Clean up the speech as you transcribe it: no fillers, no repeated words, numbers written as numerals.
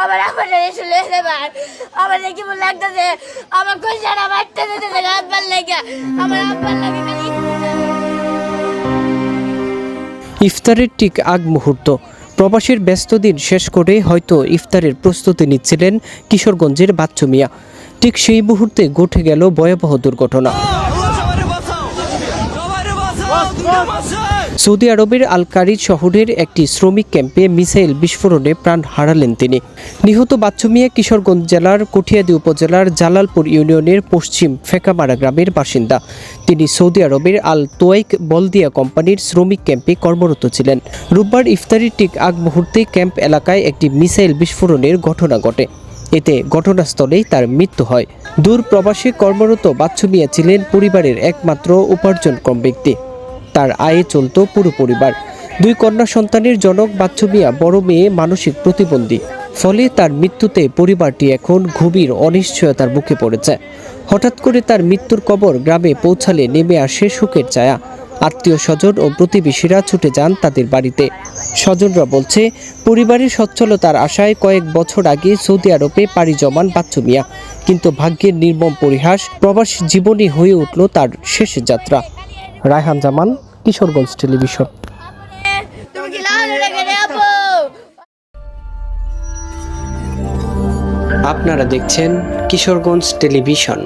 আমার আব্বাটা শুলে এবার আমার কি মনে লাগতেছে আমার কই জানা মারতে দিতে আব্বার লাগা আমার আব্বার লাগা খালি ইফতারের ঠিক আগ মুহূর্ত প্রবাসীর ব্যস্ত দিন শেষ করে হয়তো ইফতারের প্রস্তুতি নিচ্ছিলেন কিশোরগঞ্জের বাচ্চু মিয়া। ঠিক সেই মুহূর্তে ঘটে গেল ভয়াবহ দুর্ঘটনা। সৌদি আরবের আল কারিজ শহরের একটি শ্রমিক ক্যাম্পে মিসাইল বিস্ফোরণে প্রাণ হারালেন তিনি। নিহত বাচ্চু মিয়া কিশোরগঞ্জ জেলার কঠিয়াদি উপজেলার জালালপুর ইউনিয়নের পশ্চিম ফেকামারা গ্রামের বাসিন্দা। তিনি সৌদি আরবের আল তোয়াইক বলদিয়া কোম্পানির শ্রমিক ক্যাম্পে কর্মরত ছিলেন। রোববার ইফতারির ঠিক আগ মুহূর্তে ক্যাম্প এলাকায় একটি মিসাইল বিস্ফোরণের ঘটনা ঘটে। এতে ঘটনাস্থলেই তার মৃত্যু হয়। দূর প্রবাসে কর্মরত বাচ্চু মিয়া ছিলেন পরিবারের একমাত্র উপার্জনক্ষম ব্যক্তি। তার আয়ে চলত পুরো পরিবার। 2 কন্যা সন্তানের জনক বাচ্চু মিয়া বড় মেয়ে মানসিক প্রতিবন্ধী। ফলে তার মৃত্যুতে পরিবারটি এখন গভীর অনিশ্চয়তার মুখে পড়েছে। হঠাৎ করে তার মৃত্যুর খবর গ্রামে পৌঁছালে নেমে আসে শোকের ছায়া। আত্মীয় স্বজন ও প্রতিবেশীরা ছুটে যান তাদের বাড়িতে। স্বজনরা বলছে, পরিবারের সচ্ছলতার আশায় কয়েক বছর আগে সৌদি আরবে পাড়ি জমান বাচ্চু মিয়া, কিন্তু ভাগ্যের নির্মম পরিহাস, প্রবাস জীবনই হয়ে উঠল তার শেষ যাত্রা। রায়হান জামান, কিশোরগঞ্জ টেলিভিশন। তুমি কি লাগানো লাগে রে আপু আপনারা দেখছেন কিশোরগঞ্জ টেলিভিশন।